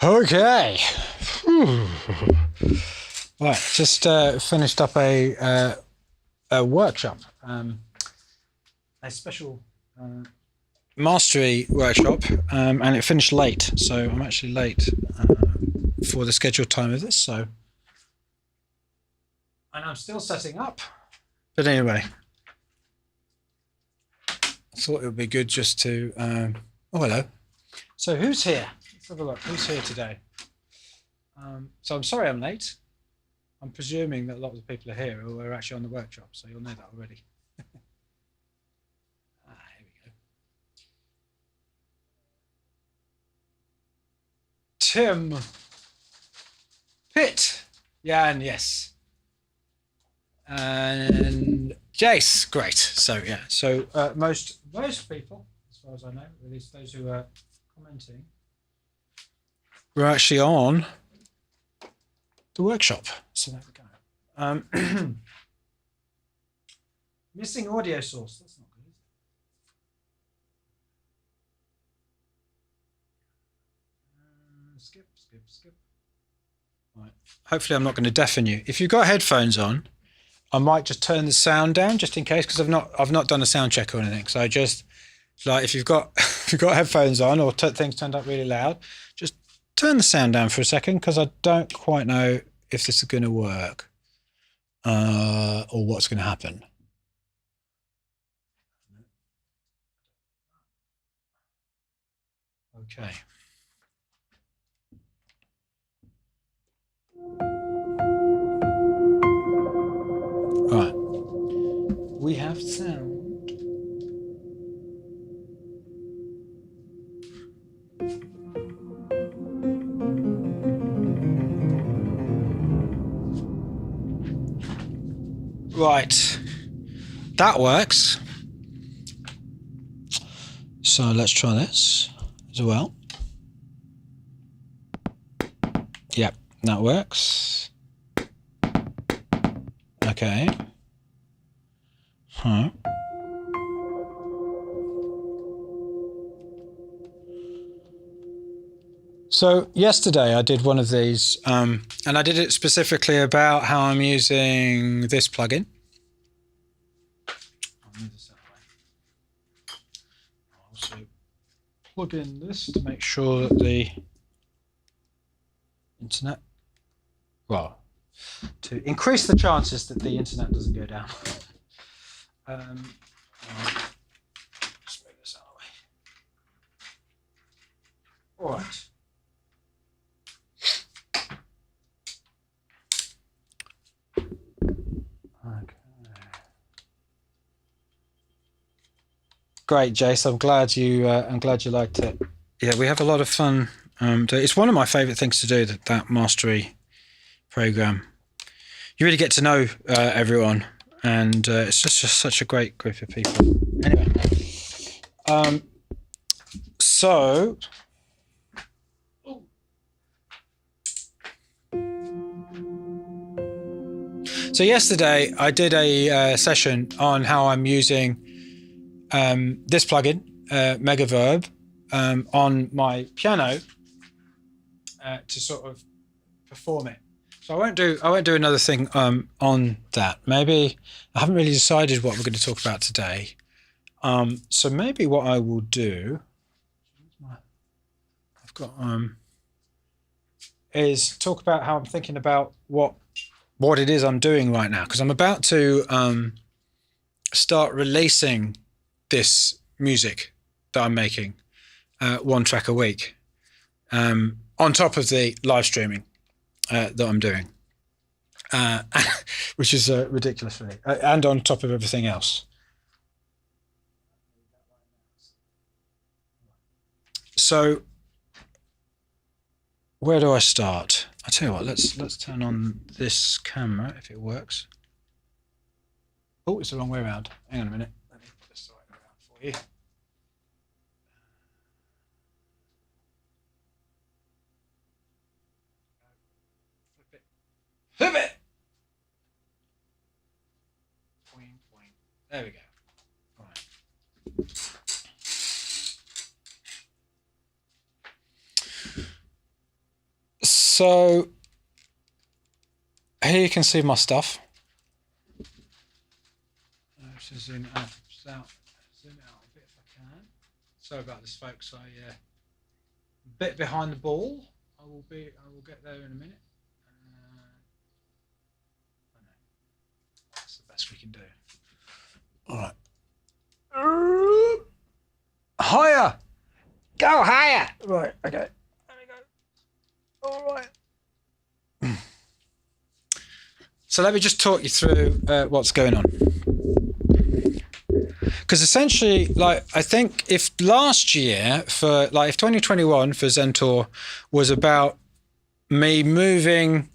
Okay. Whew. Right, just finished up a workshop, a special mastery workshop, and it finished late. So I'm actually late for the scheduled time of this. So, and I'm still setting up. But anyway, I thought it would be good just to. Oh, hello. So who's here? Let's have a look. Who's here today? So I'm sorry I'm late. I'm presuming that a lot of the people are here who are actually on the workshop, so you'll know that already. Here we go. Tim. Pitt. Jan, yes. And Jace, great. So yeah, so most people, as far as I know, at least those who are commenting, we're actually on the workshop. So there we go. Missing audio source. That's not good. Skip. Right. Hopefully, I'm not going to deafen you. If you've got headphones on, I might just turn the sound down just in case, because I've not done a sound check or anything. So I just like if you've got headphones on or things turned up really loud, just turn the sound down for a second, because I don't quite know if this is going to work or what's going to happen. Okay. All right. We have sound. Right. That works. So let's try this as well. Yep, that works. Okay. Huh. So yesterday I did one of these, and I did it specifically about how I'm using this plugin. I'll move this that way. I'll also plug in this to make sure that the internet, well, to increase the chances that the internet doesn't go down. I'll just move this out of the way. All right. Okay. Great, Jace. I'm glad you liked it. Yeah, we have a lot of fun. It's one of my favourite things to do. That mastery program. You really get to know everyone, and it's just such a great group of people. Anyway, so. So yesterday I did a session on how I'm using this plugin, Megaverb, on my piano to sort of perform it. So I won't do another thing on that. Maybe I haven't really decided what we're going to talk about today. So maybe what I will do, I've got is talk about how I'm thinking about what it is I'm doing right now, because I'm about to start releasing this music that I'm making, one track a week, on top of the live streaming that I'm doing, which is ridiculous for me, and on top of everything else. So where do I start? I tell you what, let's turn on this camera if it works. Oh, it's the wrong way around. Hang on a minute. Let me put this the right way around for you. Flip it. Point. There we go. All right. So here you can see my stuff. Should zoom out a bit if I can. Sorry about this, folks. I a bit behind the ball. I will get there in a minute. I know. That's the best we can do. All right. Higher. Go higher. Right. Okay. There we go. All right. So let me just talk you through what's going on. Because essentially, like, I think if last year if 2021 for Zentor was about me moving,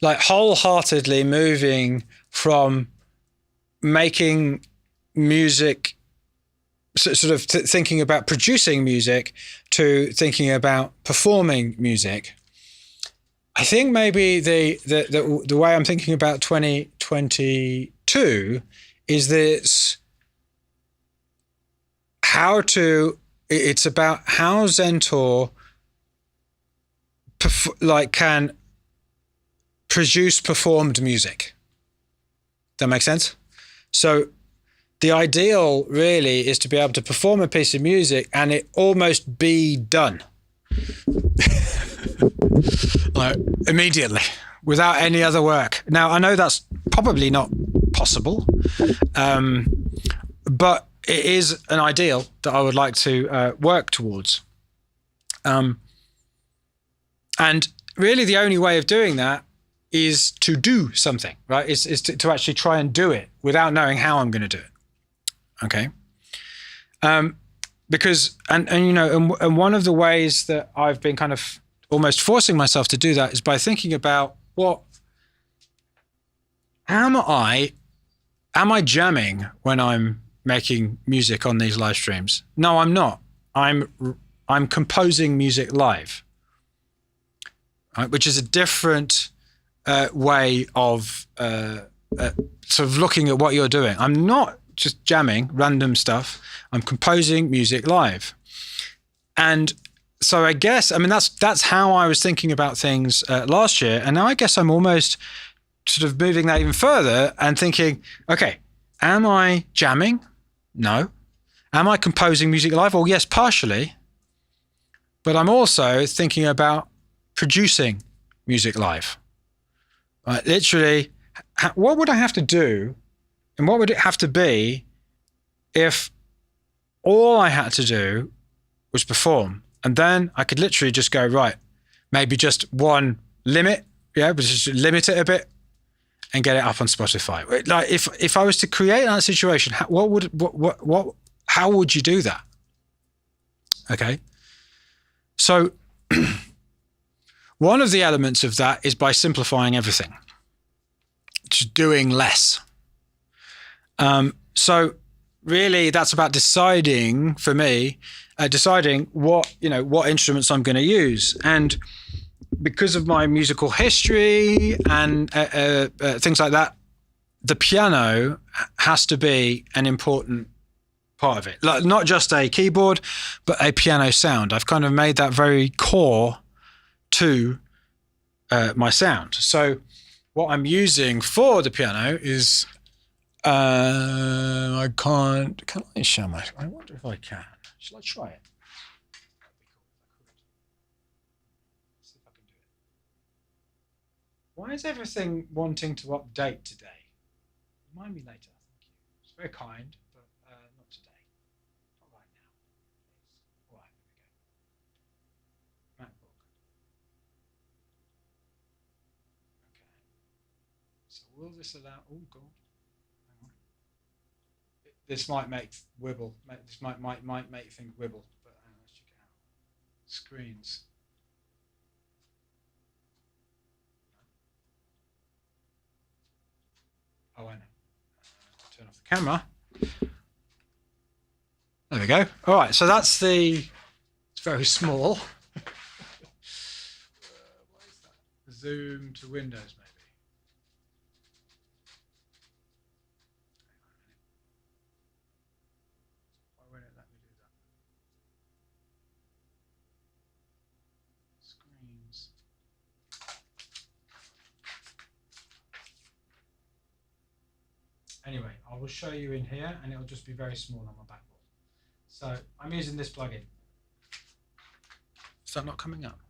like wholeheartedly moving from making music, sort of thinking about producing music to thinking about performing music, I think maybe the way I'm thinking about 2022 is that it's about how Zentor can produce performed music. That makes sense? So the ideal really is to be able to perform a piece of music and it almost be done. Like immediately, without any other work. Now, I know that's probably not possible, but it is an ideal that I would like to work towards. And really the only way of doing that is to do something, right? Is to actually try and do it without knowing how I'm going to do it. Okay. Because, and one of the ways that I've been kind of almost forcing myself to do that is by thinking about am I jamming when I'm making music on these live streams? No, I'm not. I'm composing music live, right? Which is a different way of sort of looking at what you're doing. I'm not just jamming random stuff. I'm composing music live. And so I guess, I mean, that's how I was thinking about things last year. And now I guess I'm almost sort of moving that even further and thinking, okay, am I jamming? No. Am I composing music live? Well, yes, partially. But I'm also thinking about producing music live. Literally, what would I have to do and what would it have to be if all I had to do was perform? And then I could literally just go, right, maybe just one limit, but just limit it a bit and get it up on Spotify. Like if I was to create that situation, how would you do that? Okay. So one of the elements of that is by simplifying everything, just doing less. So really that's about deciding for me, what instruments I'm going to use. And because of my musical history and things like that, the piano has to be an important part of it. Like, not just a keyboard, but a piano sound. I've kind of made that very core to my sound. So what I'm using for the piano is, can I show my, I wonder if I can. Shall I try it? See if I can do it. Why is everything wanting to update today? Remind me later, thank you. It's very kind, but not today. Not right now. Please. All right, there we go. MacBook. Okay. So will this allow, oh God. This might make wibble. This might make things wibble, but let's check it out. Screens. Oh, I know. Turn off the camera. There we go. All right, so that's it's very small. What is that? Zoom to Windows, maybe. Why won't it let me do that? Screens. Anyway, I will show you in here, and it'll just be very small on my backboard. So I'm using this plugin. Is that not coming up?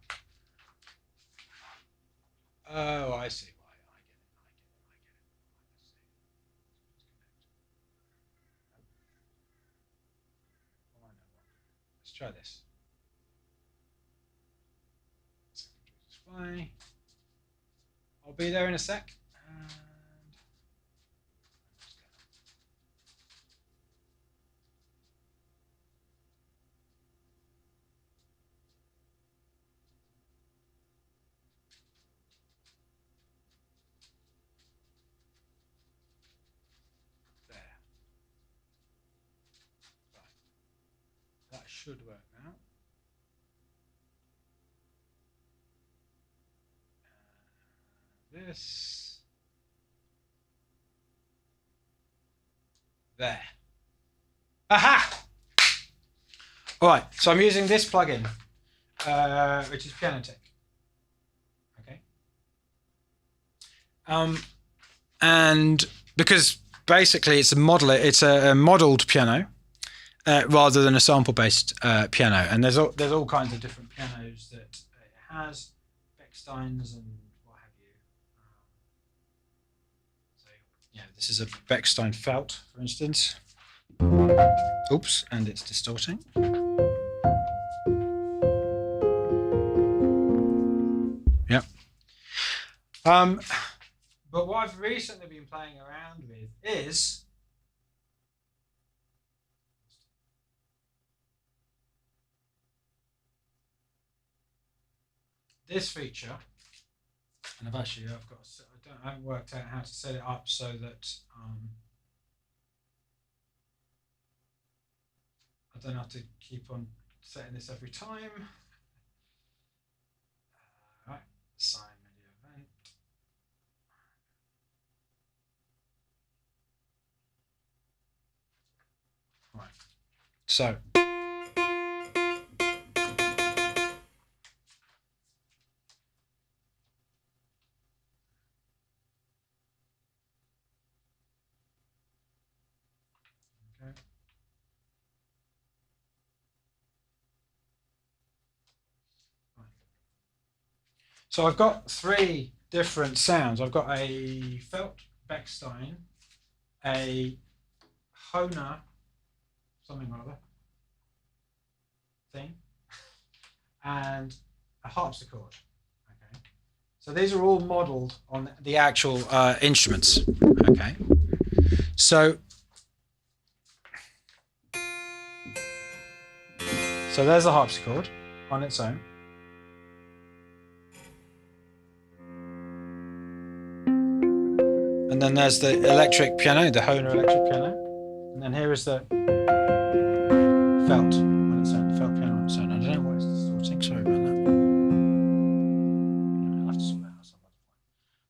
Oh, I see why. I get it. Let's try this. Display. I'll be there in a sec. That should work now. This. There. Aha! All right, so I'm using this plugin, which is Pianoteq. Okay. And because basically it's a modeled piano. Rather than a sample-based piano, and there's all kinds of different pianos that it has, Bechsteins and what have you. So yeah, this is a Bechstein Felt, for instance. Oops, and it's distorting. Yep. But what I've recently been playing around with is this feature, and I haven't worked out how to set it up so that I don't have to keep on setting this every time. Right, sign media event. Right, so. So I've got 3 different sounds. I've got a Felt Bechstein, a Hohner, something or other thing, and a harpsichord. Okay. So these are all modelled on the actual instruments. Okay. So there's the harpsichord on its own. And then there's the electric piano, the Hohner electric piano. And then here is the Felt on its own, the Felt piano on its own. I don't know why it's distorting, sorry about that. I'll have to sort that out some other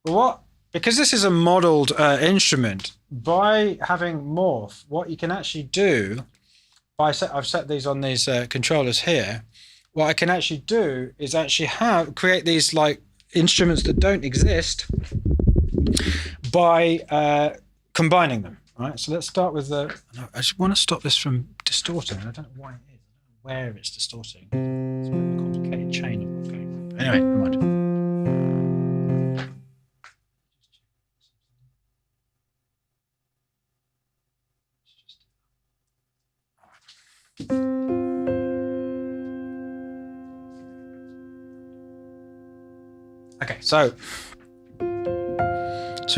point. But because this is a modelled instrument, by having Morph, what you can actually do, I've set these on these controllers here, what I can actually do is actually create these like instruments that don't exist by combining them. Right, so let's start with I just want to stop this from distorting. I don't know why it is. I don't know where it's distorting. It's a bit of a complicated chain of what's going on. Anyway, never mind. Okay, so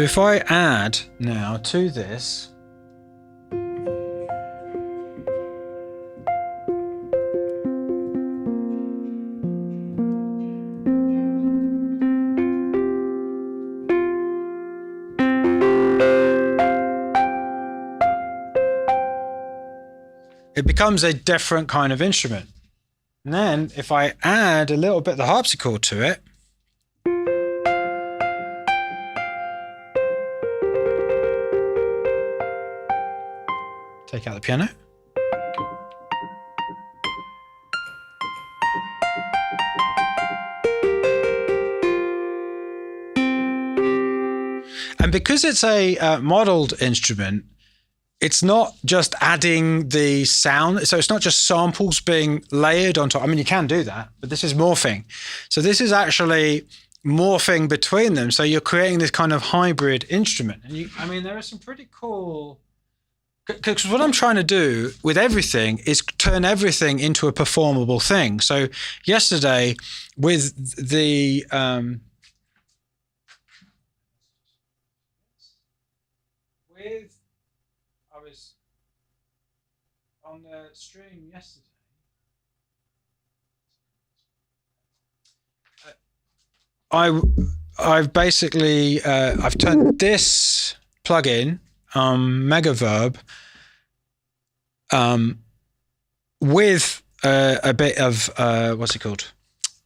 if I add now to this, it becomes a different kind of instrument. And then if I add a little bit of the harpsichord to it, take out the piano. And because it's a modeled instrument, it's not just adding the sound. So it's not just samples being layered on top. I mean, you can do that, but this is morphing. So this is actually morphing between them. So you're creating this kind of hybrid instrument. And I mean, there are some pretty cool, because what I'm trying to do with everything is turn everything into a performable thing. So yesterday with the, I was on the stream yesterday. I've basically I've turned this plugin, Megaverb, with a bit of what's it called,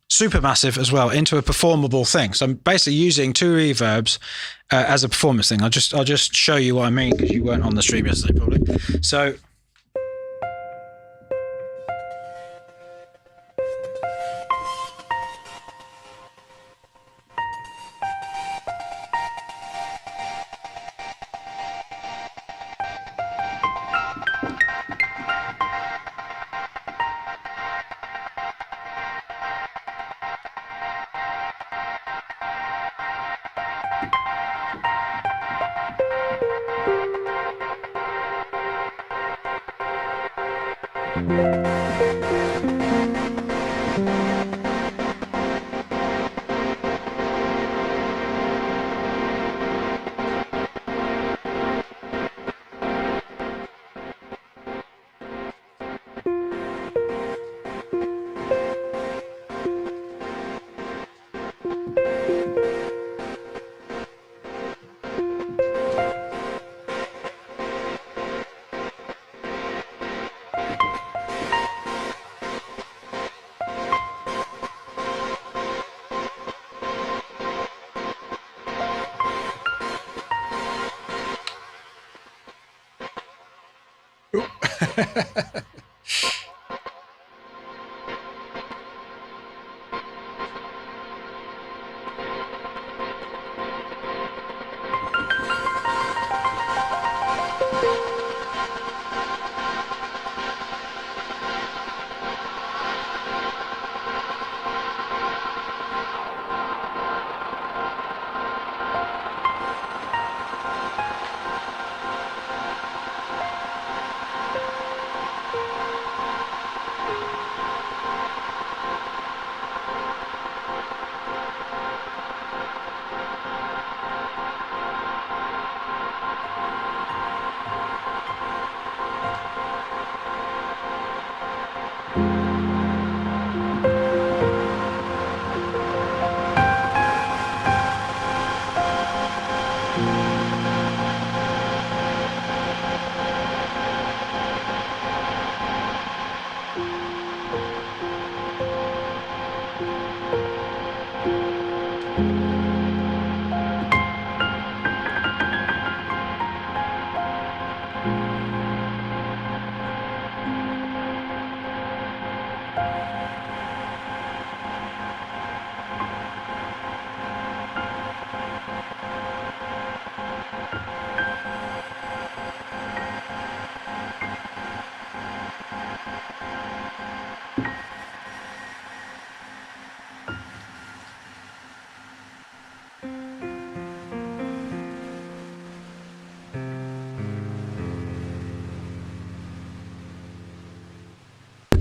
Supermassive as well, into a performable thing. So I'm basically using two reverbs as a performance thing. I'll just show you what I mean, because you weren't on the stream yesterday probably. So.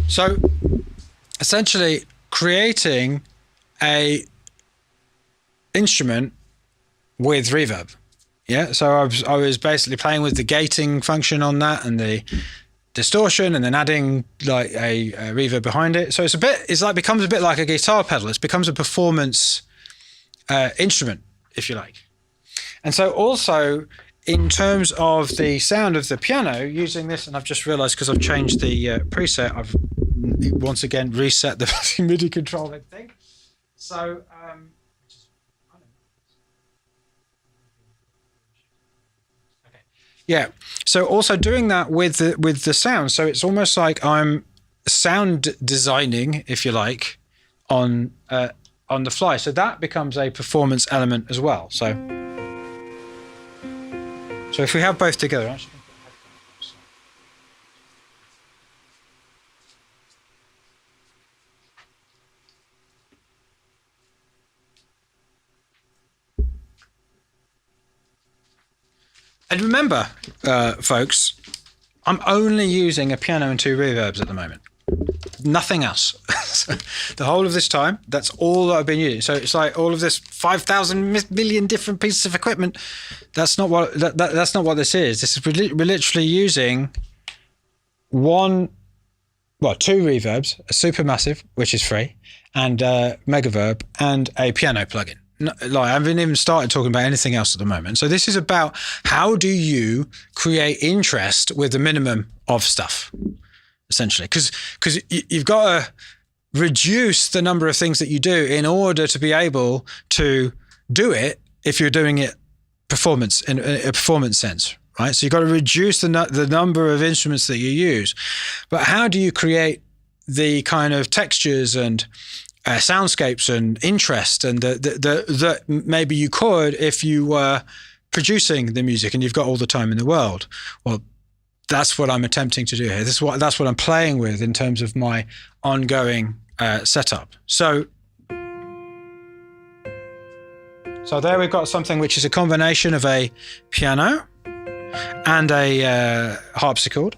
So essentially creating a instrument with reverb. Yeah, so I was basically playing with the gating function on that and the distortion, and then adding like a reverb behind it. So it's like becomes a bit like a guitar pedal. It becomes a performance instrument, if you like. And so also in terms of the sound of the piano, using this, and I've just realized because I've changed the preset, I've once again reset the MIDI controlling thing. So yeah. So also doing that with the sound. So it's almost like I'm sound designing, if you like, on the fly. So that becomes a performance element as well. So. So if we have both together, actually. And remember, folks, I'm only using a piano and 2 reverbs at the moment. Nothing else. The whole of this time, that's all that I've been using. So it's like all of this 5,000 million different pieces of equipment. That's not what that's not what this is. This is we're literally using 2 reverbs, a Supermassive, which is free, and Megaverb, and a piano plugin. I haven't even started talking about anything else at the moment. So this is about how do you create interest with the minimum of stuff, essentially, because you've got to reduce the number of things that you do in order to be able to do it if you're doing it performance in a performance sense, right? So you've got to reduce the number of instruments that you use. But how do you create the kind of textures and soundscapes and interest and that maybe you could if you were producing the music and you've got all the time in the world? Well, that's what I'm attempting to do here. That's what I'm playing with in terms of my ongoing setup. So there we've got something which is a combination of a piano and a harpsichord.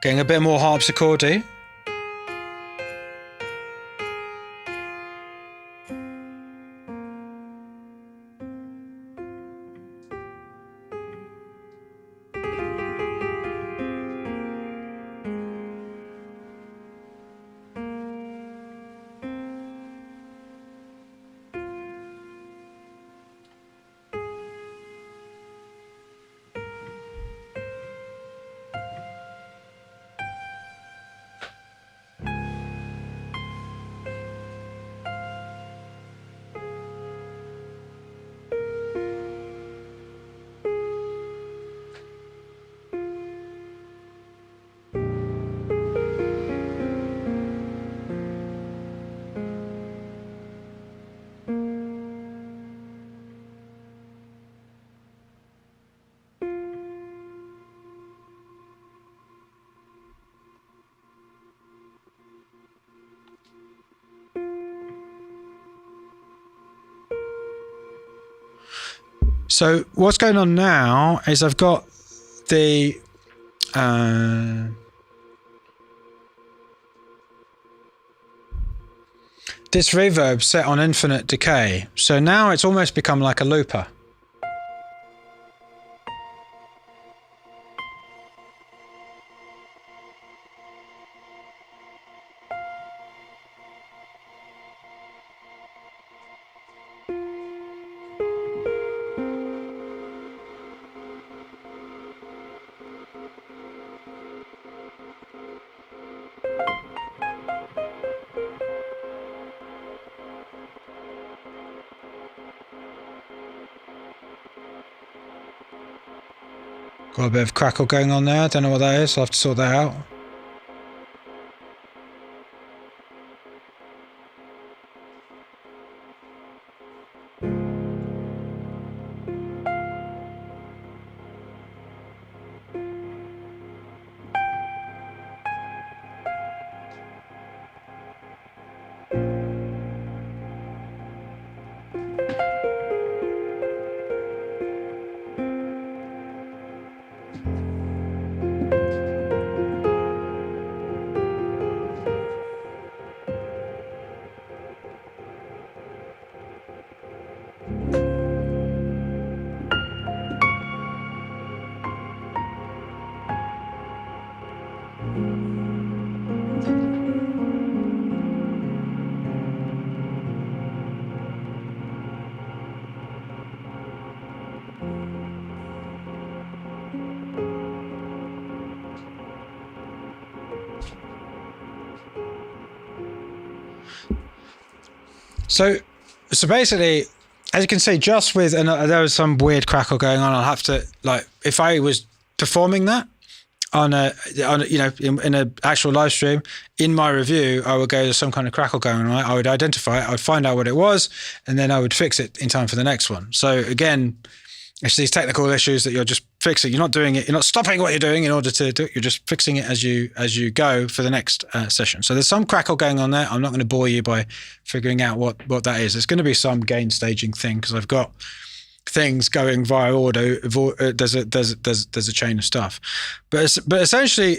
Getting a bit more harpsichordy. So what's going on now is I've got the this reverb set on infinite decay. So now it's almost become like a looper. Got a bit of crackle going on there. I don't know what that is. I'll have to sort that out. So basically, as you can see, just with, and there was some weird crackle going on, I'll have to, like, if I was performing that, on a in an actual live stream, in my review, I would go, there's some kind of crackle going on. I would identify it, I would find out what it was, and then I would fix it in time for the next one. So again, it's these technical issues that you're just fixing. You're not doing it. You're not stopping what you're doing in order to do it. You're just fixing it as you go for the next session. So there's some crackle going on there. I'm not going to bore you by figuring out what that is. There's going to be some gain staging thing because I've got things going via audio. There's a chain of stuff, but essentially,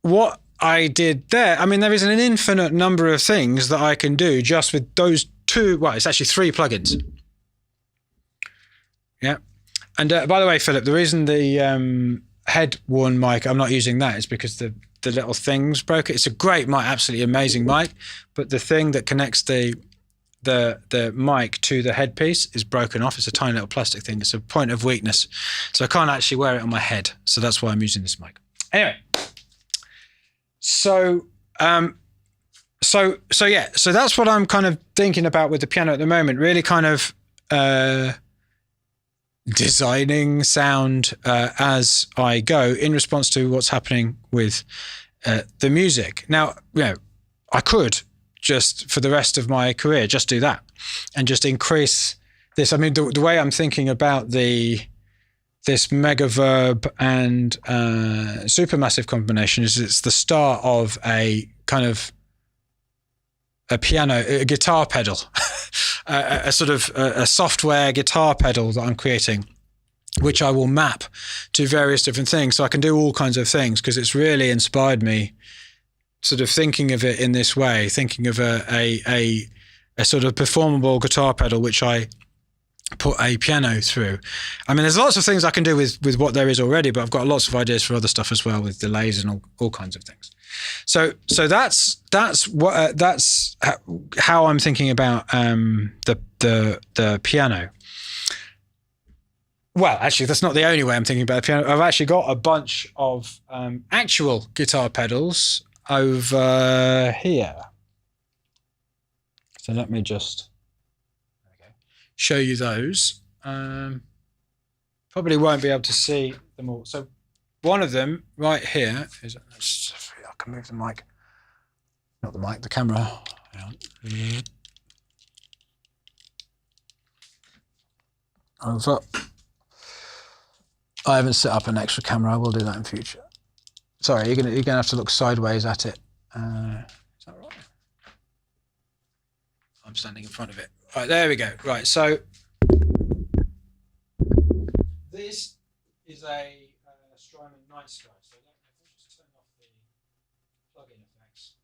what I did there. I mean, there is an infinite number of things that I can do just with those two. Well, it's actually 3 plugins. Yeah, and by the way, Philip, the reason the head worn mic I'm not using that is because the little thing's broke. It's a great mic, absolutely amazing mic, but the thing that connects the mic to the headpiece is broken off. It's a tiny little plastic thing. It's a point of weakness. So I can't actually wear it on my head. So that's why I'm using this mic. Anyway. So that's what I'm kind of thinking about with the piano at the moment, really kind of designing sound as I go in response to what's happening with the music. Now, I could just for the rest of my career just do that and just increase this. I mean, the way I'm thinking about this Megaverb and Supermassive combination is it's the start of a kind of a guitar pedal, a sort of a software guitar pedal that I'm creating, which I will map to various different things. So I can do all kinds of things because it's really inspired me sort of thinking of it in this way, thinking of a sort of performable guitar pedal, which I put a piano through. I mean, there's lots of things I can do with what there is already, but I've got lots of ideas for other stuff as well with delays and all kinds of things. So that's how I'm thinking about the piano. Well, actually, that's not the only way I'm thinking about the piano. I've actually got a bunch of actual guitar pedals over here. So let me just show you those. Probably won't be able to see them all. So one of them right here is, I can move the mic, not the mic, the camera. Over. I haven't set up an extra camera. I will do that in future. Sorry, you're gonna have to look sideways at it. Is that right? I'm standing in front of it. Right, there we go. Right, so this is a Strymon Night Sky. So let me just turn off the plugin effects.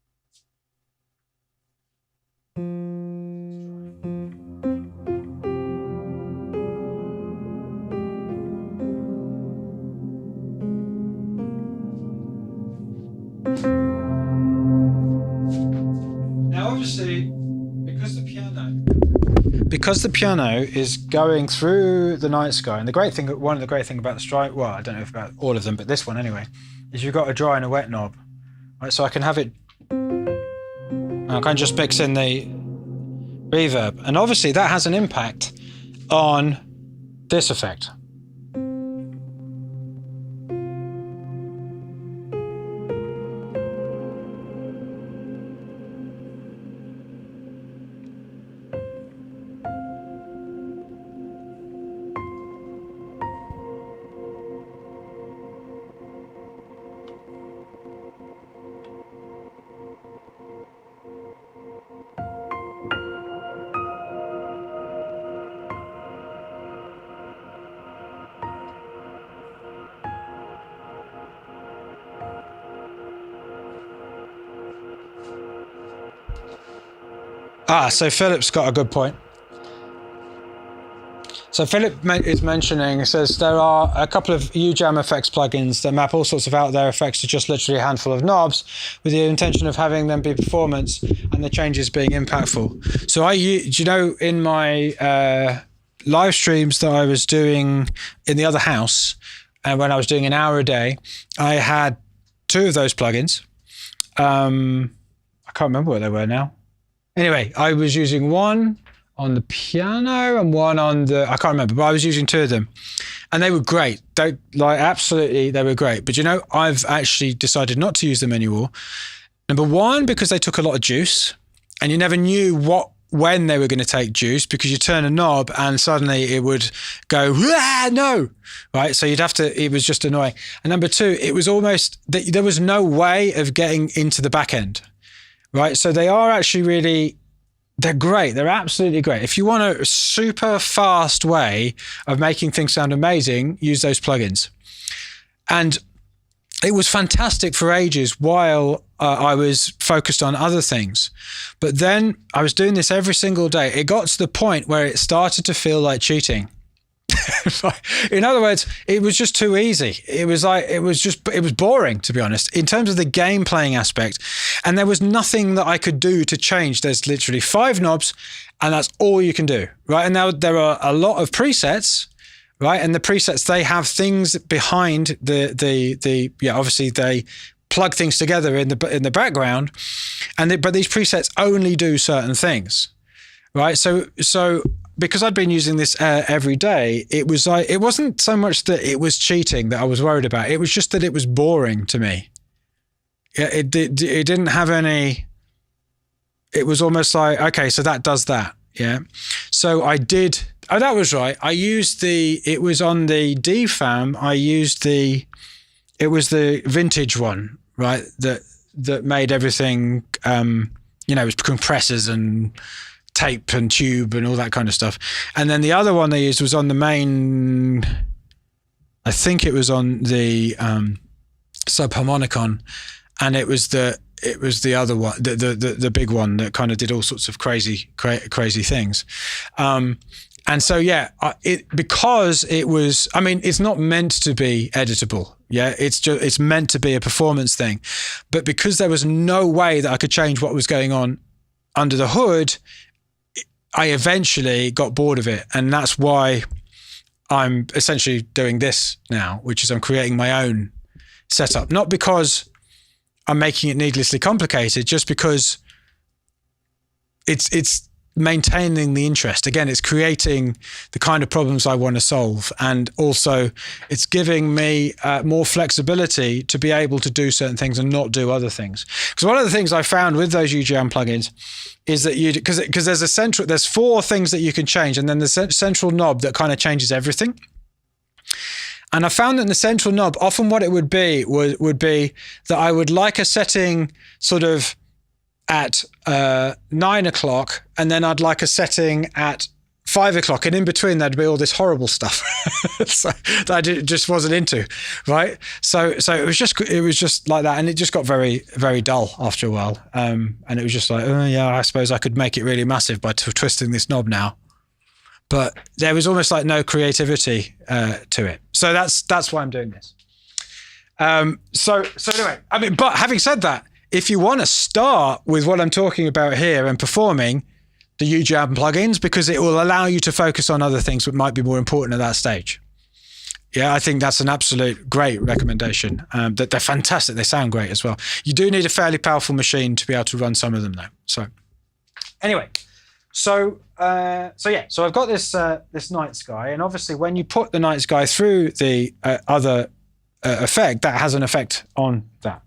Now, obviously, because the piano is going through the Night Sky, and one of the great things about the Strymon, well, I don't know if about all of them, but this one anyway, is you've got a dry and a wet knob, right? So I can have it, I can just mix in the reverb, and obviously that has an impact on this effect. So Philip's got a good point. So Philip is mentioning, he says there are a couple of UJAM effects plugins that map all sorts of out there effects to just literally a handful of knobs with the intention of having them be performance and the changes being impactful. So in my live streams that I was doing in the other house, and when I was doing an hour a day, I had 2 of those plugins. I can't remember what they were now. Anyway, I was using one on the piano and one on I can't remember, but I was using 2 of them. and they were great. They like absolutely, they were great. But you know, I've actually decided not to use them anymore. Number one, because they took a lot of juice, and you never knew when they were going to take juice, because you turn a knob and suddenly it would go, no, right? So you'd have to, it was just annoying. And number two, it was almost, there was no way of getting into the back end, right? So they are actually really, they're great. They're absolutely great. If you want a super fast way of making things sound amazing, use those plugins. And it was fantastic for ages while I was focused on other things. But then I was doing this every single day. It got to the point where it started to feel like cheating. In other words, it was just too easy. It was boring, to be honest, in terms of the game playing aspect. And there was nothing that I could do to change. There's literally 5 knobs, and that's all you can do, right? And now there are a lot of presets, right? And the presets, they have things behind obviously they plug things together in the background, but these presets only do certain things, right? So because I'd been using this every day, it was like, it wasn't so much that it was cheating that I was worried about. It was just that it was boring to me. It didn't have any. It was almost like, okay, so that does that, yeah. So I did. Oh, that was right. I used it was on the DFAM. I used it was the vintage one, right? That made everything, it was compressors and tape and tube and all that kind of stuff. And then the other one they used was on the main, I think it was on the Subharmonicon, and it was the other one, the big one that kind of did all sorts of crazy things. And so, yeah, because it was, I mean, it's not meant to be editable. Yeah, it's meant to be a performance thing. But because there was no way that I could change what was going on under the hood, I eventually got bored of it. And that's why I'm essentially doing this now, which is I'm creating my own setup. Not because I'm making it needlessly complicated, just because it's maintaining the interest. Again, it's creating the kind of problems I want to solve. And also it's giving me more flexibility to be able to do certain things and not do other things. Because one of the things I found with those UJAM plugins is that because there's 4 things that you can change, and then the central knob that kind of changes everything. And I found that in the central knob, often what it would be would be that I would like a setting sort of at 9 o'clock, and then I'd like a setting at 5 o'clock, and in between there'd be all this horrible stuff so, that I just wasn't into, right? So it was just like that, and it just got very, very dull after a while. And it was just like, oh yeah, I suppose I could make it really massive by twisting this knob now. But there was almost like no creativity to it. So that's why I'm doing this. So anyway, I mean, but having said that, if you want to start with what I'm talking about here and performing, the UJAM plugins, because it will allow you to focus on other things that might be more important at that stage. Yeah, I think that's an absolute great recommendation. That they're fantastic. They sound great as well. You do need a fairly powerful machine to be able to run some of them though. So anyway, so I've got this Night Sky, and obviously when you put the Night Sky through the other effect, that has an effect on that.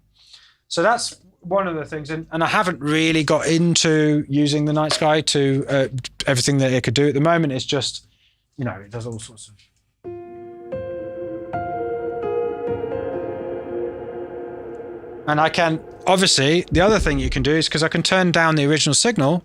So that's one of the things, and I haven't really got into using the Night Sky to everything that it could do at the moment. It's just, it does all sorts of. And I can, obviously, the other thing you can do is, because I can turn down the original signal.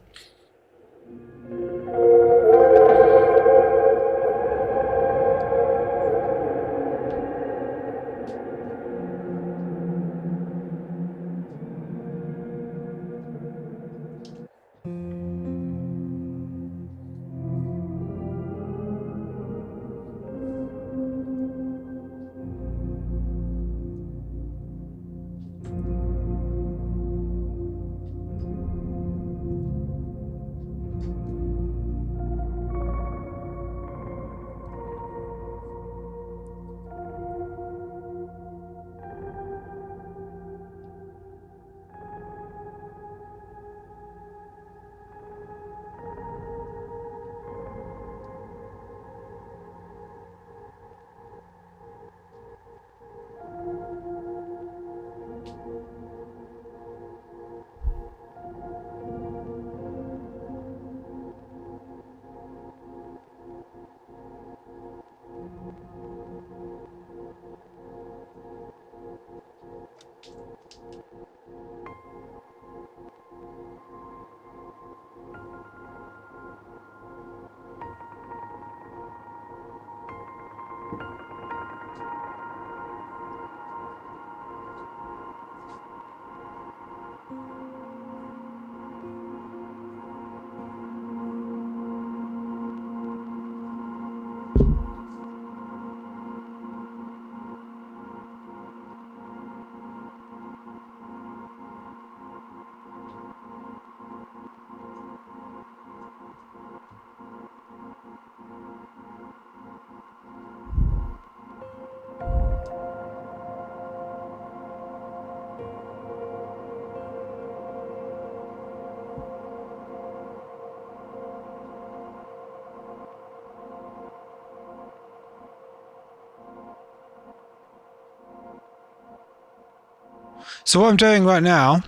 So what I'm doing right now,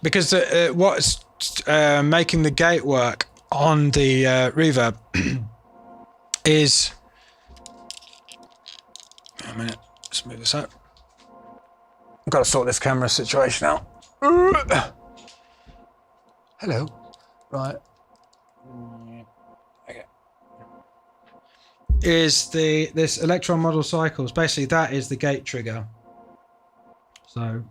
because what's making the gate work on the reverb is... A minute, let's move this up. I've got to sort this camera situation out. Hello. Right. Okay. Is this Electron Model Cycles, basically that is the gate trigger. So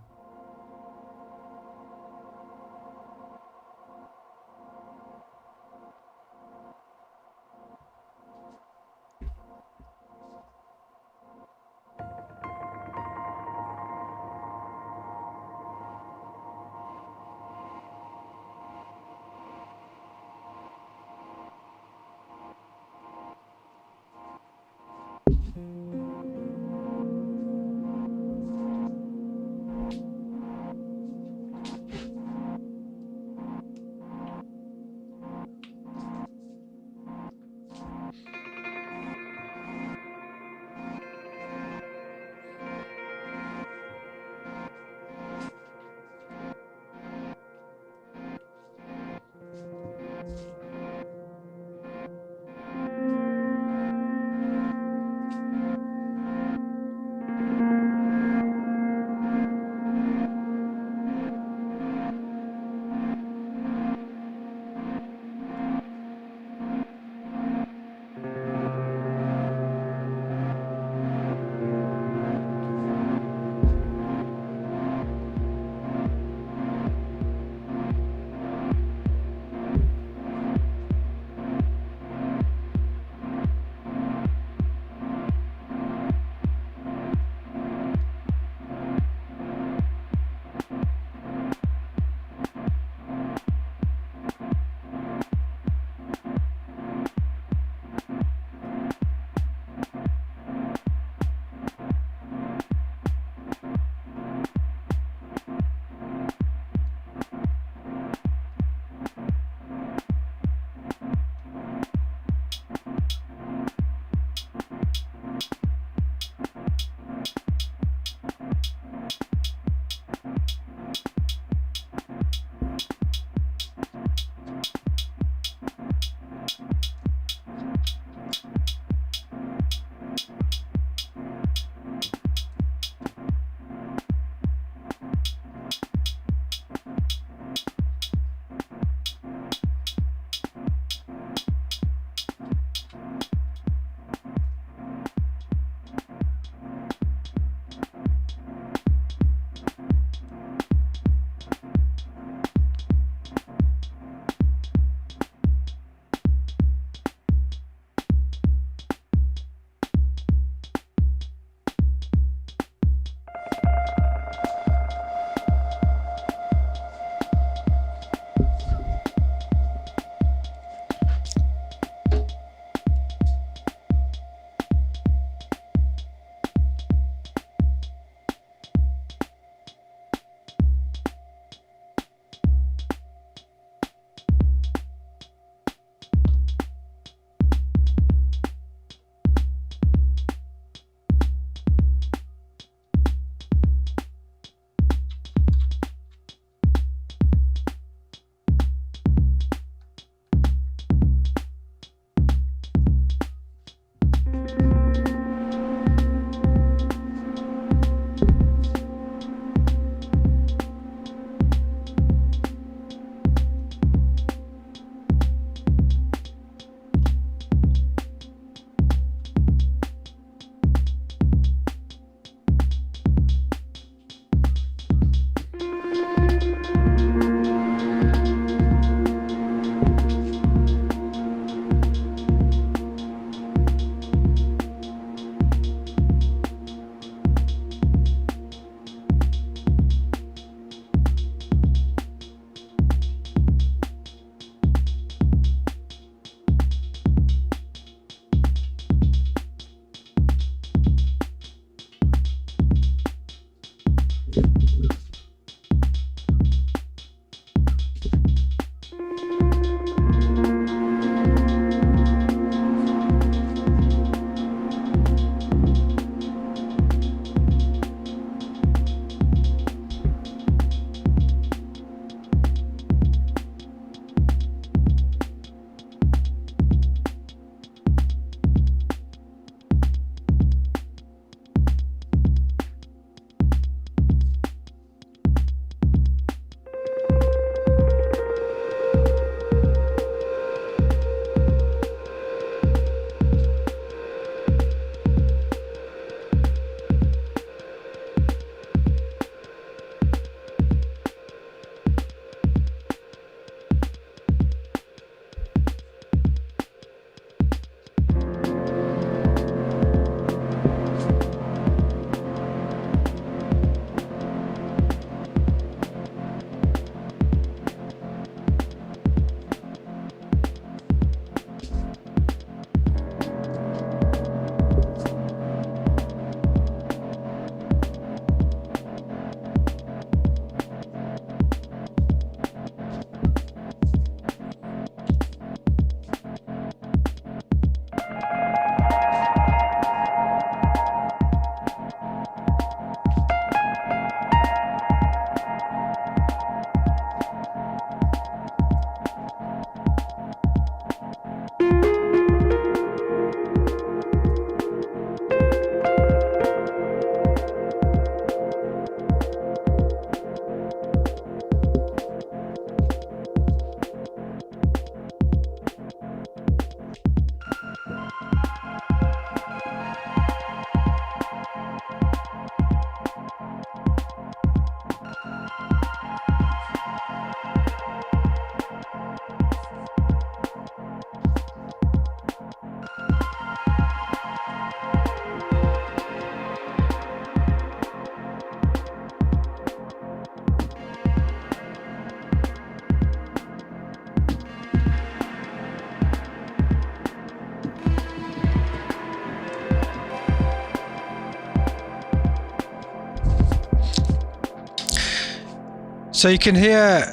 So you can hear,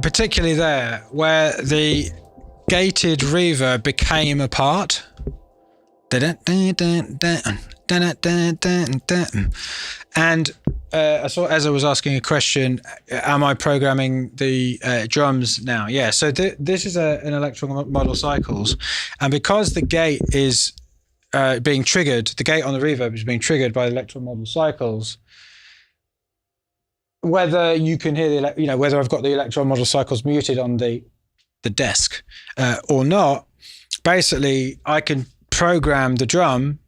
particularly there, where the gated reverb became a part. And I saw Ezra was asking a question, am I programming the drums now? Yeah, so this is an Electron Model Cycles. And because the gate is being triggered, the gate on the reverb is being triggered by Electron Model Cycles, whether you can hear whether I've got the Electron Model Cycles muted on the desk or not, basically I can program the drum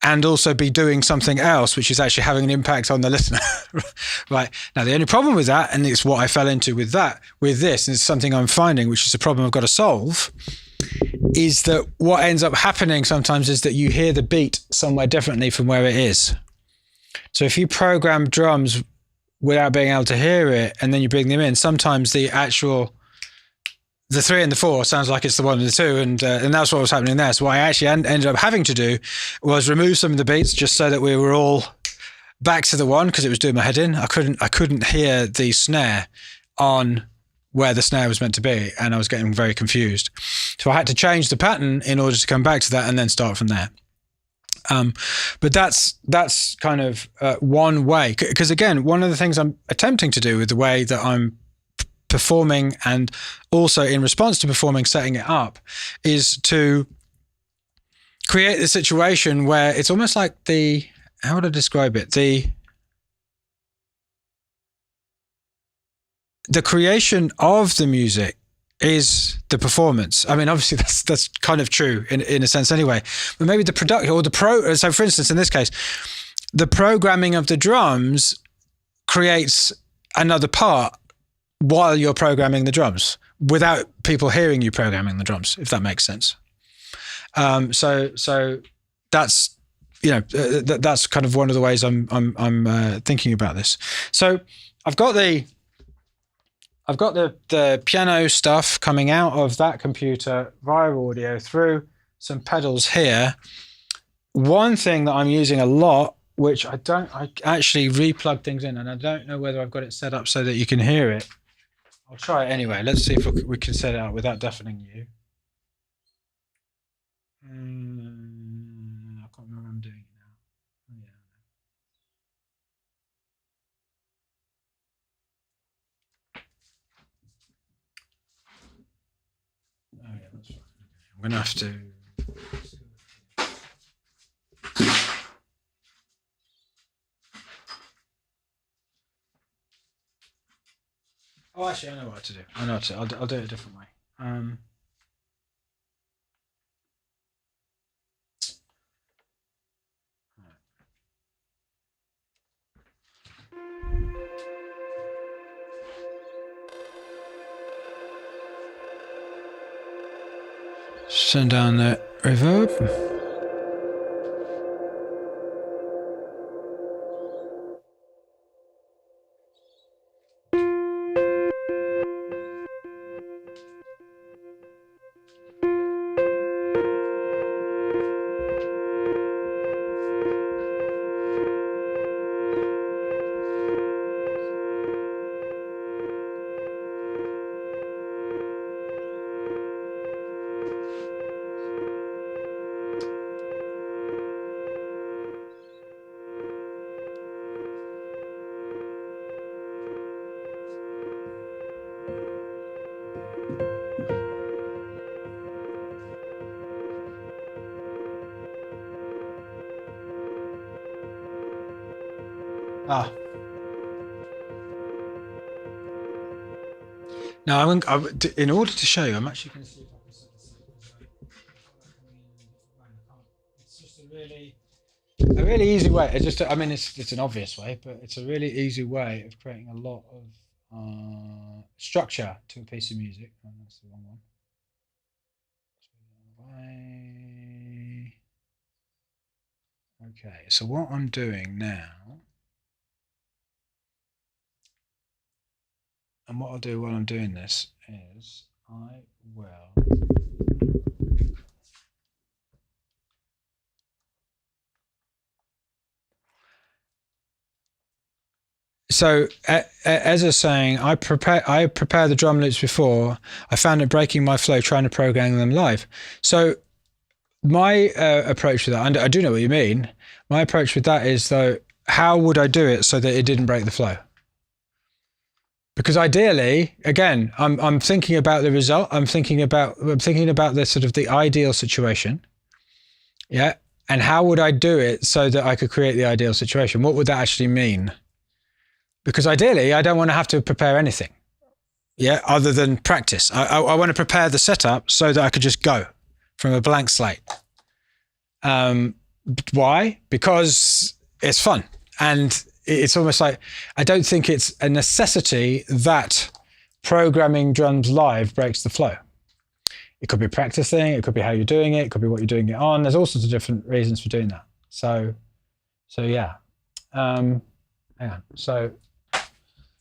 and also be doing something else, which is actually having an impact on the listener. Right. Now, the only problem with that, and it's what I fell into with this, and it's something I'm finding, which is a problem I've got to solve, is that what ends up happening sometimes is that you hear the beat somewhere differently from where it is. So if you program drums without being able to hear it, and then you bring them in, sometimes the 3 and the 4 sounds like it's the 1 and the 2, and that's what was happening there. So what I actually ended up having to do was remove some of the beats just so that we were all back to the 1, because it was doing my head in. I couldn't hear the snare on where the snare was meant to be, and I was getting very confused. So I had to change the pattern in order to come back to that and then start from there. But that's kind of one way, because again, one of the things I'm attempting to do with the way that I'm performing, and also in response to performing, setting it up, is to create the situation where it's almost like how would I describe it? The creation of the music is the performance. I mean, obviously that's kind of true in a sense anyway, but maybe the production or so for instance, in this case, the programming of the drums creates another part while you're programming the drums without people hearing you programming the drums, if that makes sense. So that's, that's kind of one of the ways I'm thinking about this. So I've got the piano stuff coming out of that computer via audio through some pedals here. One thing that I'm using a lot, which I actually re-plug things in, and I don't know whether I've got it set up so that you can hear it. I'll try it anyway. Let's see if we can set it up without deafening you. I can't remember what I'm doing now. Oh, yeah. Oh, yeah, that's fine. I'm going to have to... Oh, actually, I know what to do. I'll do it a different way. Send down the reverb. Now, in order to show you, I'm actually going to see if I can set this up. It's just a really easy way. It's an obvious way, but it's a really easy way of creating a lot of structure to a piece of music. Oh, that's the wrong one. Okay, so what I'm doing now, and what I'll do while I'm doing this is I will So as I was saying, I prepare the drum loops before. I found it breaking my flow trying to program them live. So my approach to that, and I do know what you mean. My approach with that is though, how would I do it so that it didn't break the flow? Because ideally, again, I'm thinking about the result. I'm thinking about the sort of the ideal situation. Yeah. And how would I do it so that I could create the ideal situation? What would that actually mean? Because ideally, I don't want to have to prepare anything. Yeah. Other than practice. I want to prepare the setup so that I could just go from a blank slate. Why? Because it's fun. And it's almost like, I don't think it's a necessity that programming drums live breaks the flow. It could be practicing, it could be how you're doing it could be what you're doing it on. There's all sorts of different reasons for doing that. So yeah. Hang on. So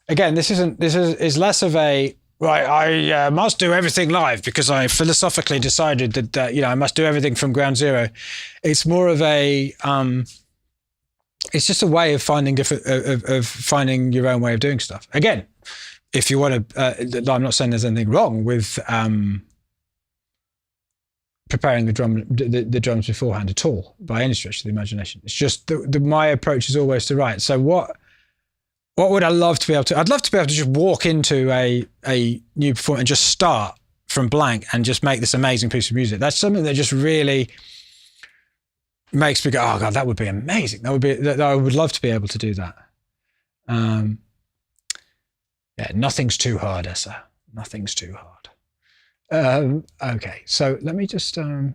again, this is less of a, right, I must do everything live because I philosophically decided that I must do everything from ground zero. It's more of a, it's just a way of finding finding your own way of doing stuff. Again, if you want to, I'm not saying there's anything wrong with preparing the drums beforehand at all by any stretch of the imagination. It's just my approach is always to write. So what would I love to be able to? I'd love to be able to just walk into a new performance and just start from blank and just make this amazing piece of music. That's something that just really makes me go, oh God, that would be amazing. That I would love to be able to do that. Yeah, nothing's too hard, Essa. Nothing's too hard. Okay, so let me just, all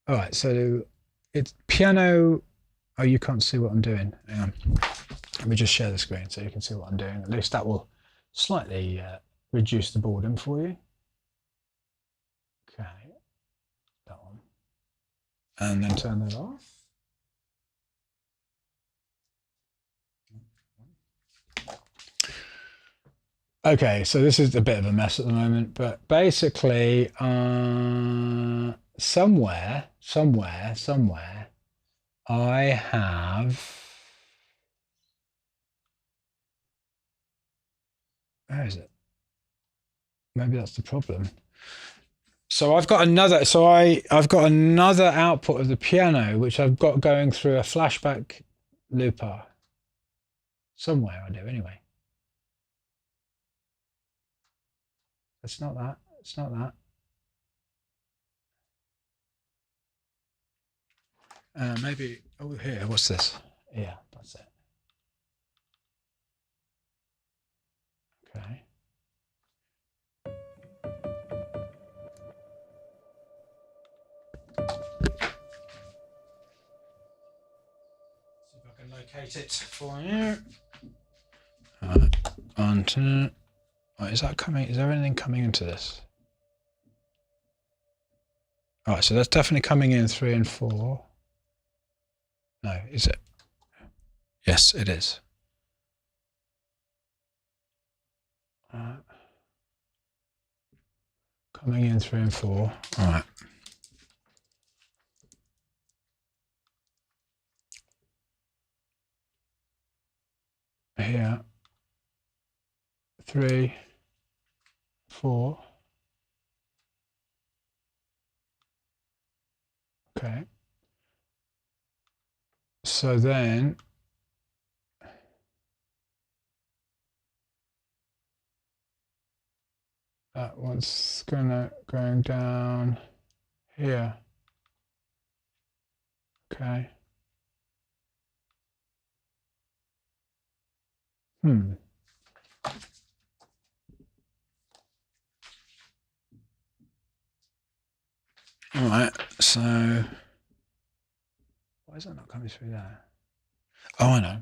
right, so it's piano. Oh, you can't see what I'm doing. Hang on. Let me just share the screen so you can see what I'm doing. At least that will slightly reduce the boredom for you. Okay, that one. And then turn that off. Okay, so this is a bit of a mess at the moment, but basically somewhere, I have, where is it? Maybe that's the problem. So I've got another, I've got another output of the piano, which I've got going through a flashback looper. Somewhere I do anyway. It's not that, it's not that. Maybe, oh here, what's this? Yeah, that's it. Okay. See if I can locate it for you. Onto, oh, is that coming? Is there anything coming into this? All right, so that's definitely coming in 3 and 4. No, is it? Yes, it is. Coming in 3 and 4. All right. Here. 3, 4. Okay. So then that one's going down here. Okay. All right, so why is that not coming through there? Oh, I know.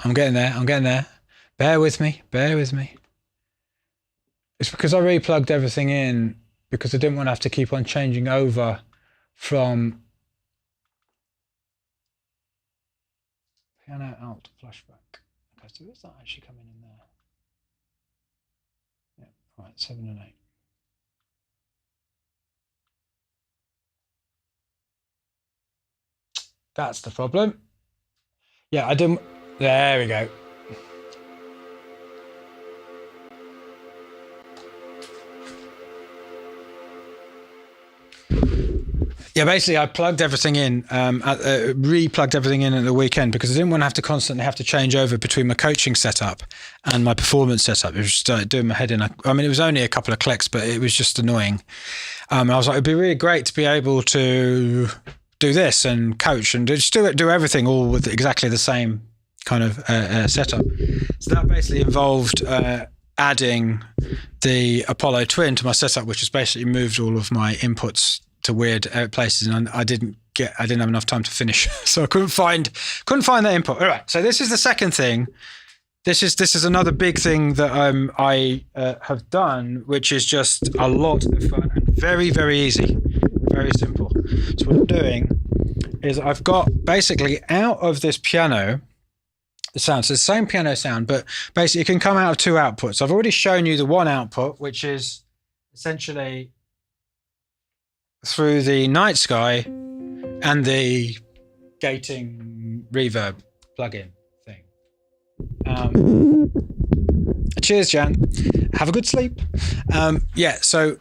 I'm getting there. Bear with me. It's because I replugged everything in because I didn't want to have to keep on changing over from piano out to flashback. Okay, so is that actually coming in there? Yeah, Right, 7 and 8. That's the problem. Yeah, I didn't. There we go. Yeah, basically, I plugged everything in, re-plugged everything in at the weekend because I didn't want to have to constantly have to change over between my coaching setup and my performance setup. It was just doing my head in. I mean, it was only a couple of clicks, but it was just annoying. I was like, it'd be really great to be able to do this and coach and just do everything all with exactly the same kind of setup. So that basically involved adding the Apollo Twin to my setup, which has basically moved all of my inputs to weird places, and I didn't have enough time to finish, so I couldn't find that input. All right, so this is the second thing. This is another big thing that I have done, which is just a lot of fun and very, very easy, very simple. So what I'm doing is I've got basically out of this piano the sound. So the same piano sound, but basically it can come out of two outputs. I've already shown you the one output, which is essentially through the Night Sky and the gating reverb plugin thing. Cheers, Jan. Have a good sleep. So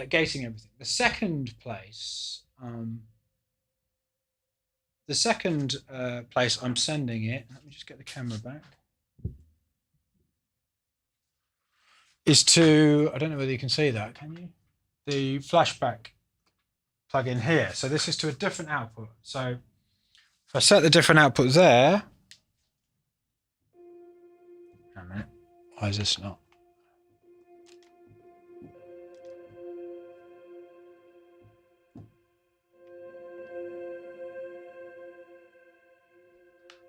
gating everything. The second place, I'm sending it. Let me just get the camera back. Is to, I don't know whether you can see that, can you? The flashback plugin here. So this is to a different output. So if I set the different output there, a minute, why is this not?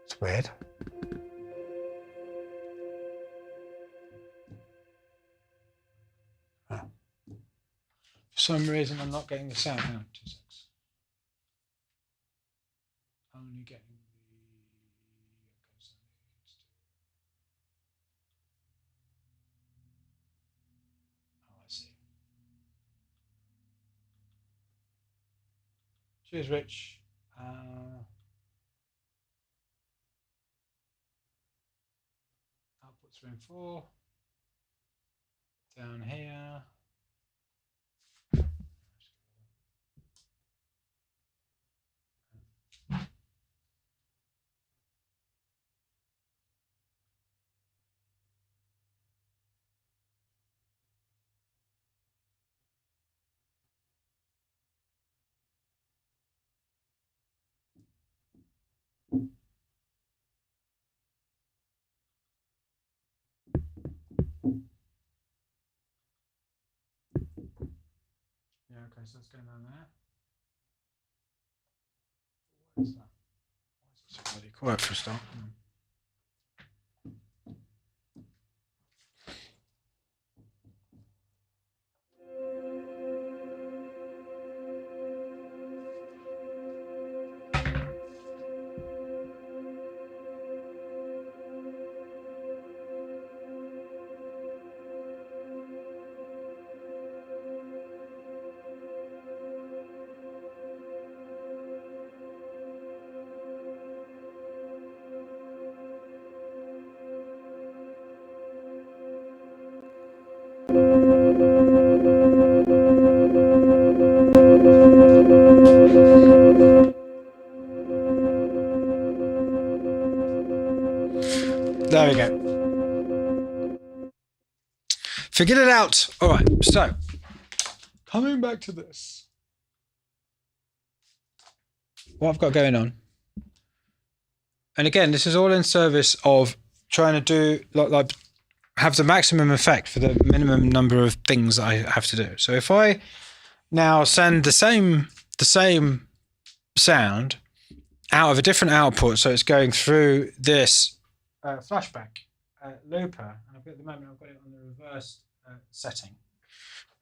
It's weird. For some reason, I'm not getting the sound out. 2 seconds. Only getting the. Oh, I see. Cheers, Rich. Output 3 and 4. Down here. Yeah, okay, so that's going down there. What is that? Why is it so bloody quiet for a start? There we go. Figured it out. All right, so coming back to this. What I've got going on. And again, this is all in service of trying to do like have the maximum effect for the minimum number of things I have to do. So if I now send the same sound out of a different output, so it's going through this flashback looper, and at the moment I've got it on the reverse setting.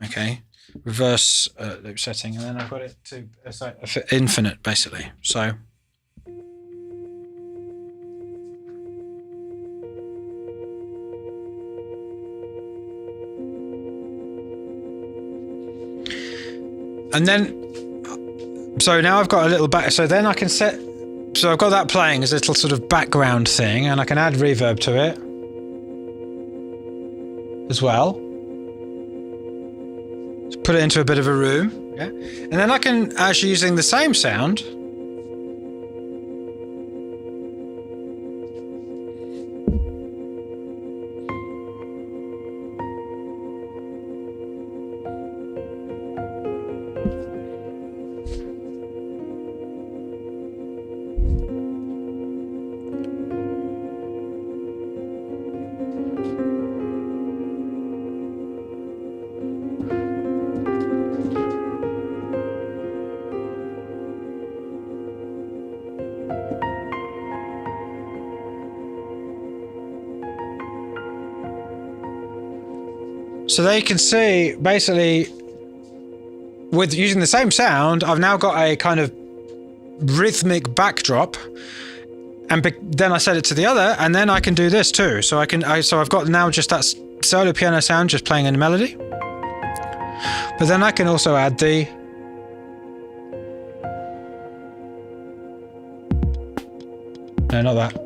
Okay, reverse loop setting, and then I've got it to infinite basically. So. And then, so now I've got a little back, so then I can set, so I've got that playing as a little sort of background thing, and I can add reverb to it as well. Just put it into a bit of a room, yeah? And then I can, actually using the same sound, so there you can see, basically, with using the same sound, I've now got a kind of rhythmic backdrop, and then I set it to the other, and then I can do this too. So so I've got now just that solo piano sound just playing in a melody, but then I can also add the no, not that.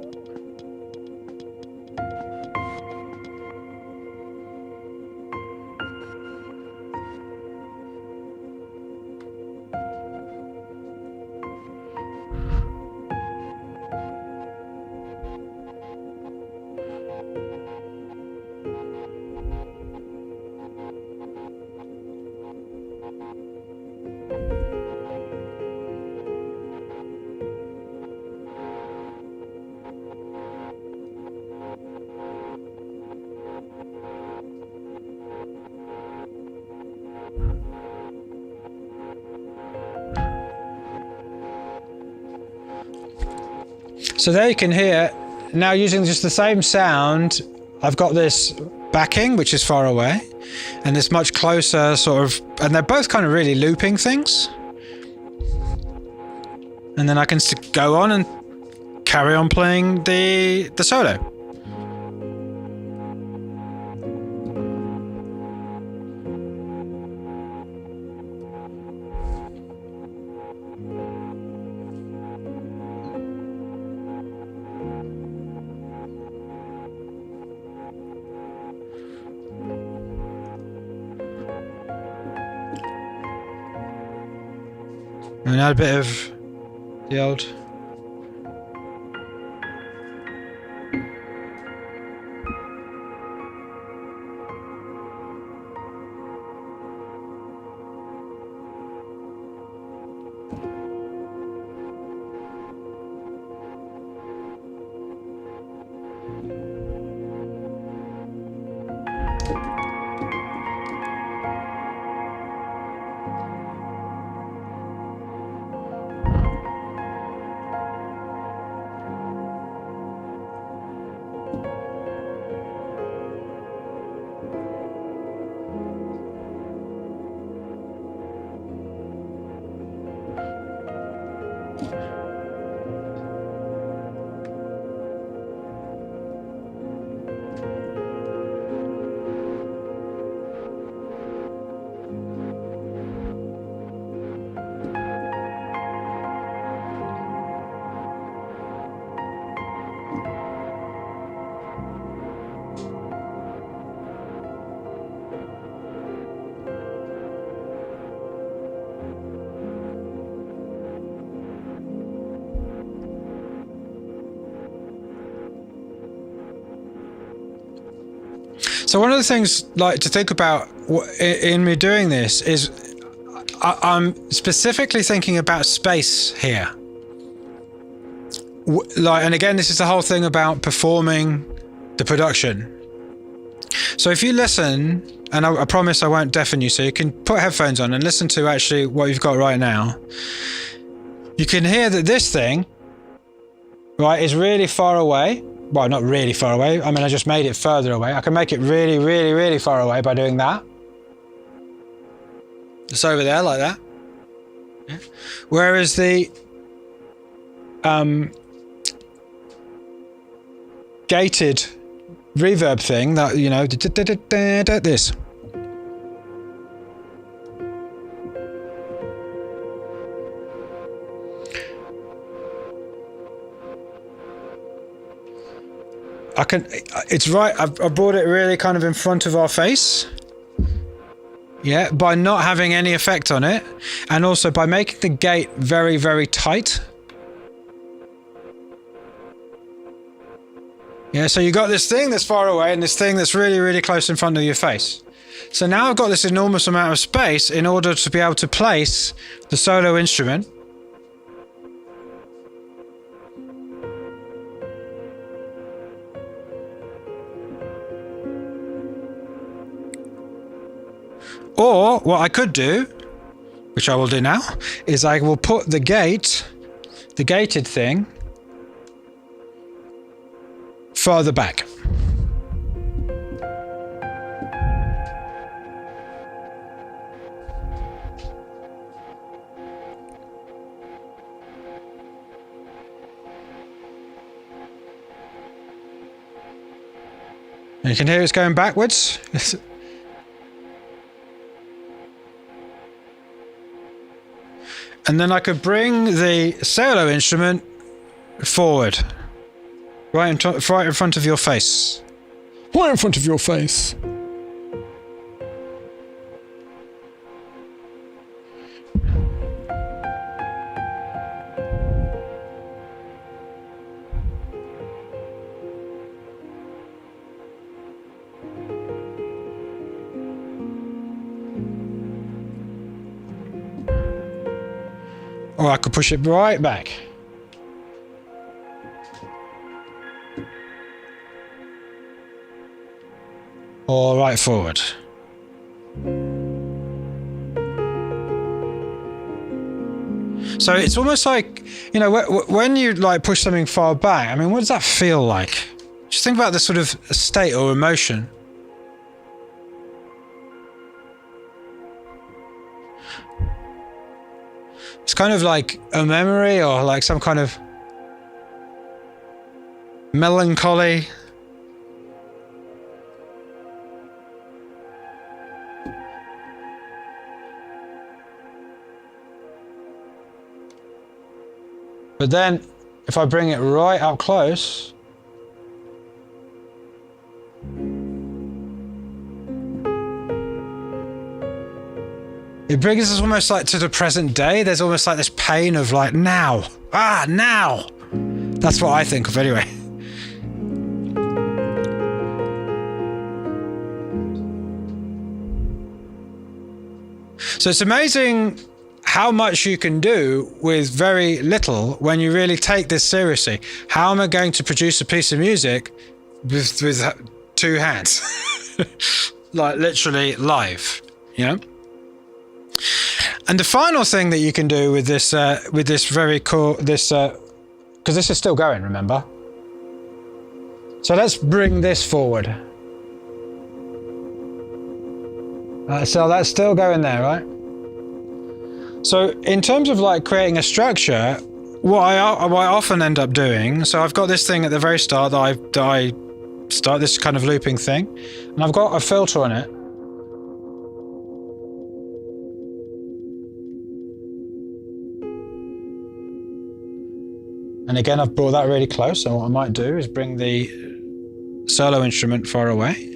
So there you can hear, now using just the same sound, I've got this backing, which is far away, and this much closer sort of, and they're both kind of really looping things. And then I can go on and carry on playing the solo. And add a bit of the old. So one of the things like to think about in me doing this is I'm specifically thinking about space here. And again, this is the whole thing about performing the production. So if you listen, and I promise I won't deafen you, so you can put headphones on and listen to actually what you've got right now. You can hear that this thing, right, is really far away. Well, not really far away. I mean, I just made it further away. I can make it really, really, really far away by doing that. It's over there like that. Yeah. Whereas the gated reverb thing, that, you know, this. it's right, I brought it really kind of in front of our face. Yeah, by not having any effect on it. And also by making the gate very, very tight. Yeah, so you got this thing that's far away and this thing that's really, really close in front of your face. So now I've got this enormous amount of space in order to be able to place the solo instrument. Or what I could do, which I will do now, is I will put the gated thing, further back. And you can hear it's going backwards. And then I could bring the solo instrument forward. Right in front of your face. Right in front of your face. Or I could push it right back. Or right forward. So it's almost like, you know, when you like push something far back, I mean, what does that feel like? Just think about the sort of state or emotion. It's kind of like a memory or like some kind of melancholy. But then if I bring it right up close, it brings us almost like to the present day. There's almost like this pain of like now. Now. That's what I think of anyway. So it's amazing how much you can do with very little when you really take this seriously. How am I going to produce a piece of music with two hands? Like literally live, you know? And the final thing that you can do with this very cool, because this is still going, remember? So let's bring this forward. So that's still going there, right? So in terms of like creating a structure, what I often end up doing, so I've got this thing at the very start that I start this kind of looping thing, and I've got a filter on it. And again, I've brought that really close, so what I might do is bring the solo instrument far away.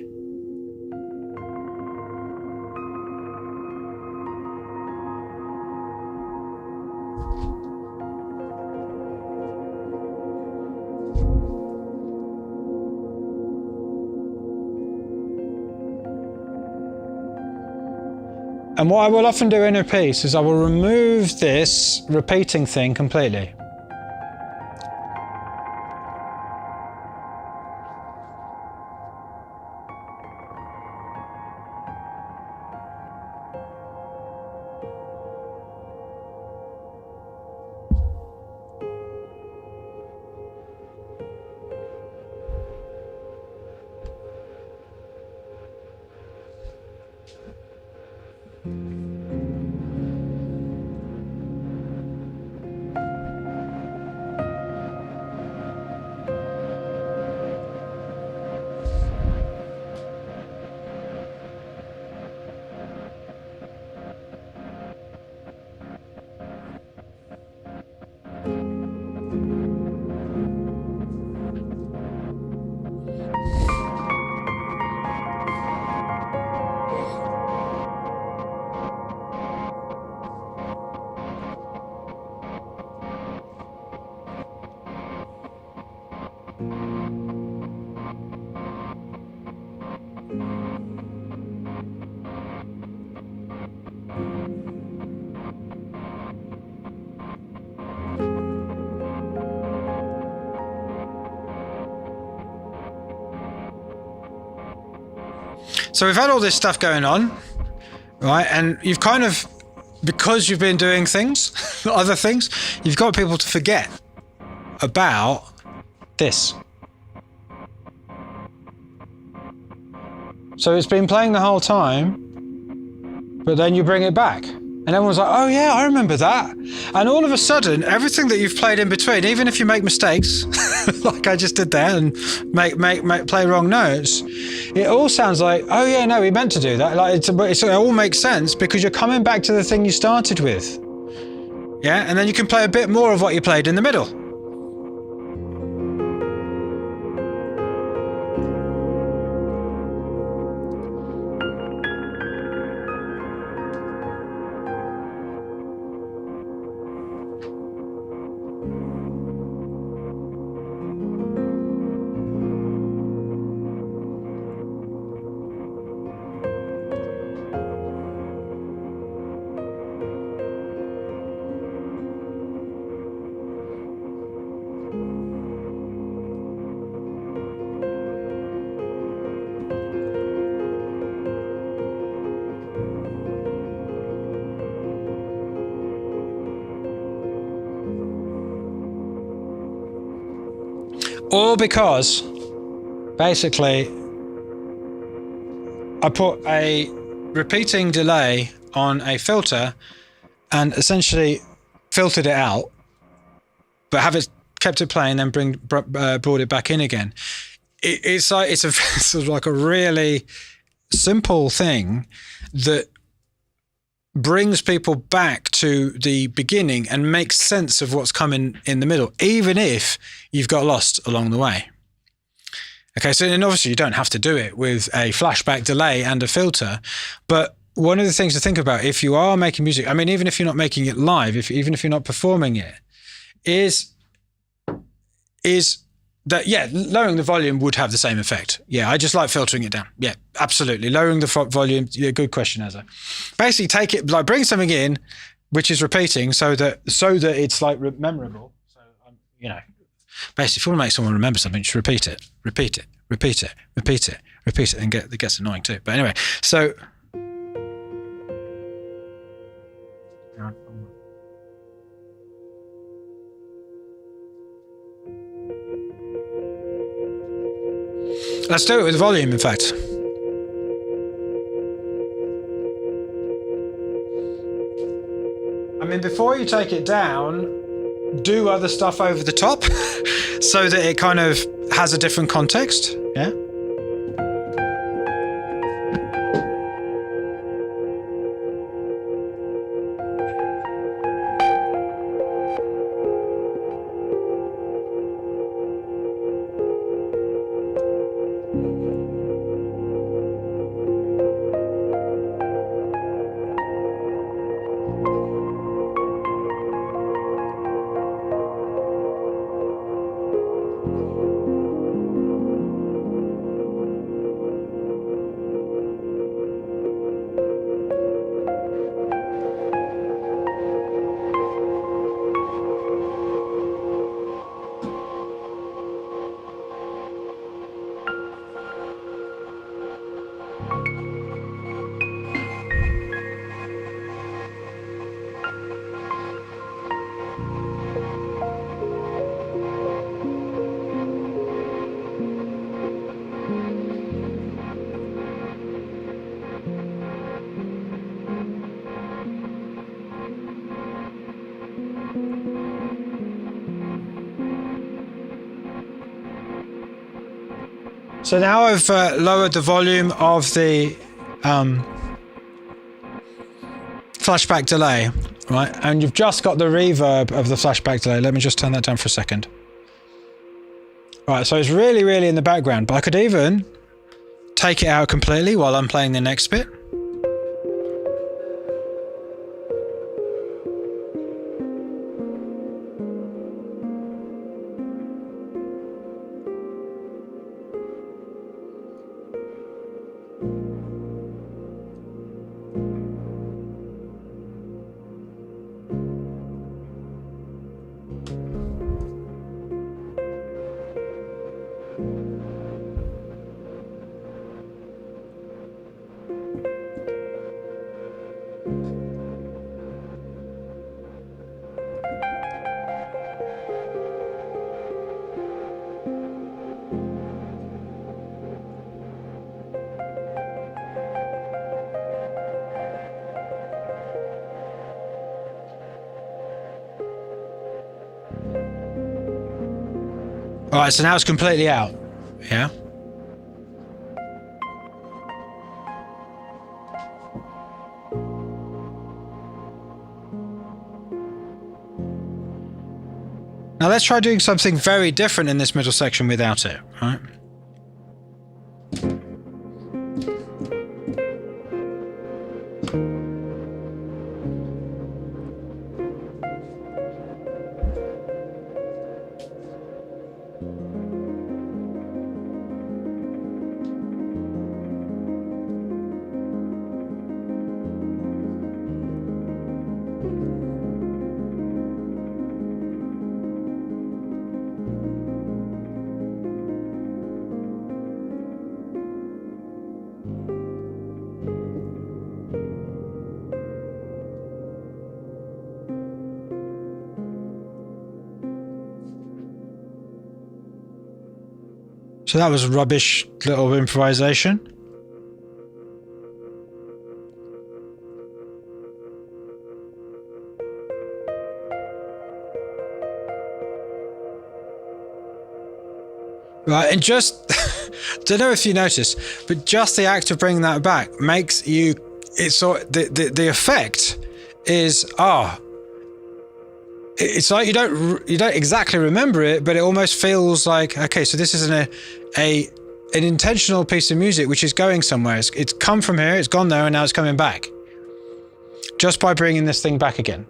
And what I will often do in a piece is I will remove this repeating thing completely. So we've had all this stuff going on, right? And you've kind of, because you've been doing things, other things, you've got people to forget about this. So it's been playing the whole time, but then you bring it back. And everyone's like, oh yeah, I remember that. And all of a sudden, everything that you've played in between, even if you make mistakes, like I just did there, and play wrong notes, it all sounds like, oh yeah, no, we meant to do that. Like it all makes sense because you're coming back to the thing you started with. Yeah, and then you can play a bit more of what you played in the middle. All because, basically, I put a repeating delay on a filter and essentially filtered it out, but kept it playing, then brought it back in again. It's like a really simple thing that brings people back to the beginning and makes sense of what's coming in the middle, even if you've got lost along the way. Okay, so then obviously you don't have to do it with a flashback delay and a filter, but one of the things to think about if you are making music, I mean, even if you're not making it live, even if you're not performing it, is that, yeah, lowering the volume would have the same effect. Yeah, I just like filtering it down. Yeah, absolutely. Lowering the volume, yeah, good question, Azza. Basically take it, like bring something in, which is repeating so that it's like memorable. So, basically if you want to make someone remember something, just repeat it, and it gets annoying too. But anyway, so. Let's do it with volume, in fact. I mean, before you take it down, do other stuff over the top so that it kind of has a different context. Yeah. So now I've lowered the volume of the flashback delay, right? And you've just got the reverb of the flashback delay. Let me just turn that down for a second. Right, so it's really, really in the background, but I could even take it out completely while I'm playing the next bit. All right, so now it's completely out. Yeah. Now let's try doing something very different in this middle section without it, right? So that was a rubbish little improvisation. Right, and just, don't know if you noticed, but just the act of bringing that back makes you, it's sort the effect is, it's like you don't exactly remember it, but it almost feels like, okay, so this is an intentional piece of music which is going somewhere. It's come from here, it's gone there, and now it's coming back. Just by bringing this thing back again.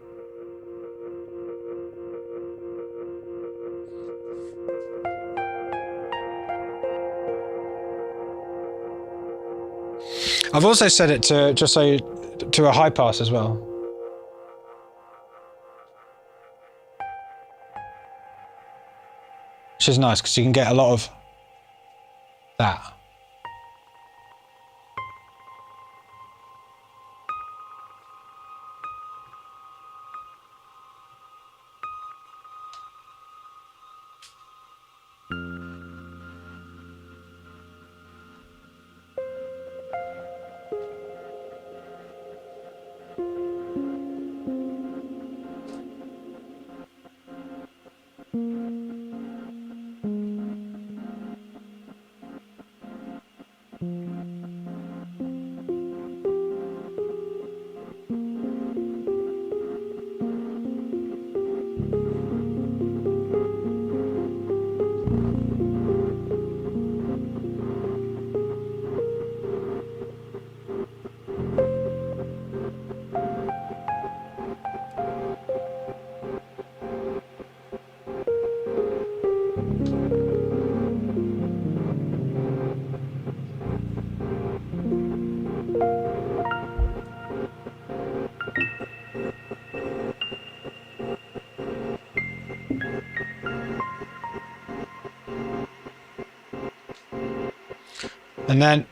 I've also set it to to a high pass as well. Which is nice because you can get a lot of that. And then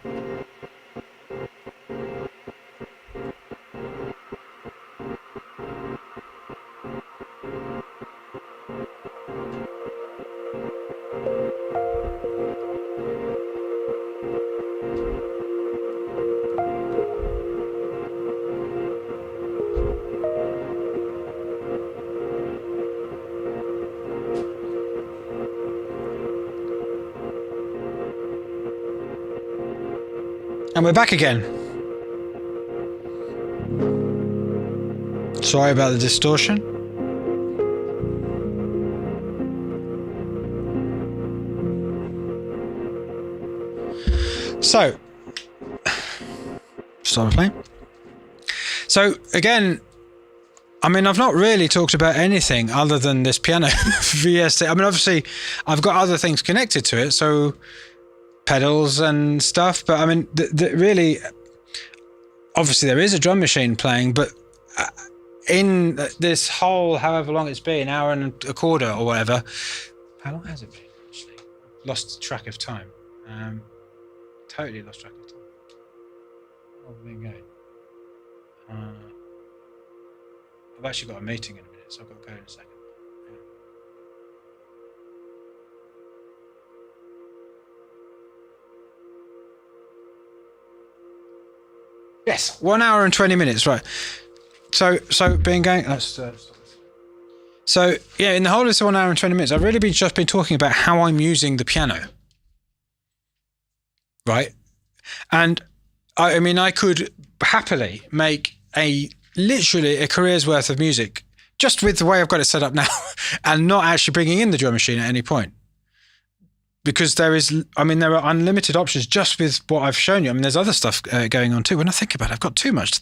we're back again. Sorry about the distortion. So, start playing. So again, I mean, I've not really talked about anything other than this piano VST. I mean, obviously, I've got other things connected to it, so pedals and stuff. But I mean, really, obviously, there is a drum machine playing, but in this whole, however long it's been, hour and a quarter or whatever. How long has it been, actually? Lost track of time. Totally lost track of time. Oh, there you go. I've actually got a meeting in a minute, so I've got to go in a second. Yes, 1 hour and 20 minutes, right. So being going, let's stop this. So yeah, in the whole of this 1 hour and 20 minutes, I've really just been talking about how I'm using the piano. Right? And I mean, I could happily make literally a career's worth of music just with the way I've got it set up now and not actually bringing in the drum machine at any point. Because there are unlimited options just with what I've shown you. I mean, there's other stuff going on too. When I think about it, I've got too much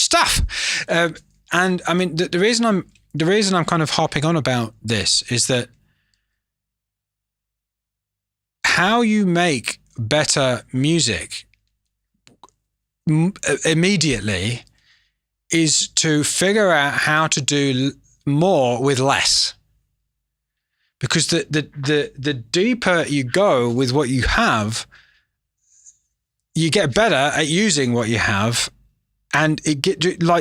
stuff. And I mean, the reason I'm kind of harping on about this is that how you make better music immediately is to figure out how to do more with less. Because the deeper you go with what you have, you get better at using what you have, and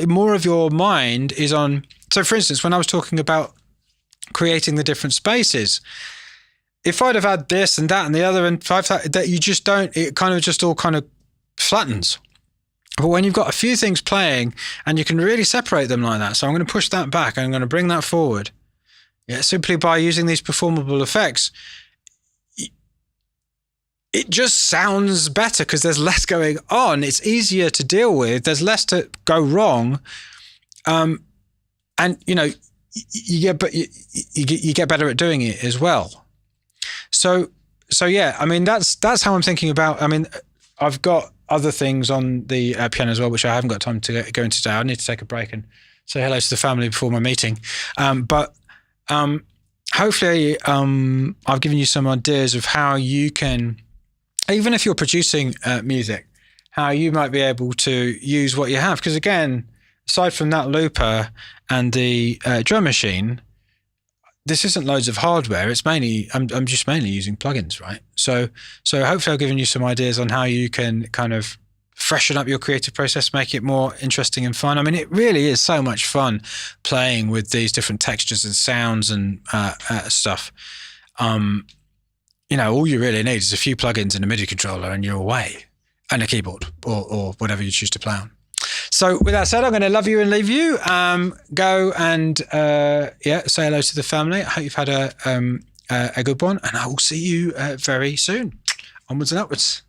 more of your mind is on. So, for instance, when I was talking about creating the different spaces, if I'd have had this and that and the other and that you just don't, it kind of just all kind of flattens. But when you've got a few things playing and you can really separate them like that, so I'm going to push that back. I'm going to bring that forward. Yeah, simply by using these performable effects, it just sounds better because there's less going on. It's easier to deal with. There's less to go wrong, and you get better at doing it as well. So yeah, I mean that's how I'm thinking about. I mean, I've got other things on the piano as well, which I haven't got time to go into today. I need to take a break and say hello to the family before my meeting, but. Hopefully, I've given you some ideas of how you can, even if you're producing music, how you might be able to use what you have. Because again, aside from that looper and the drum machine, this isn't loads of hardware. It's mainly, I'm just mainly using plugins, right? So hopefully I've given you some ideas on how you can kind of freshen up your creative process, make it more interesting and fun. I mean, it really is so much fun playing with these different textures and sounds and stuff. All you really need is a few plugins and a MIDI controller and you're away, and a keyboard or whatever you choose to play on. So with that said, I'm going to love you and leave you. Go and say hello to the family. I hope you've had a good one, and I will see you very soon. Onwards and upwards.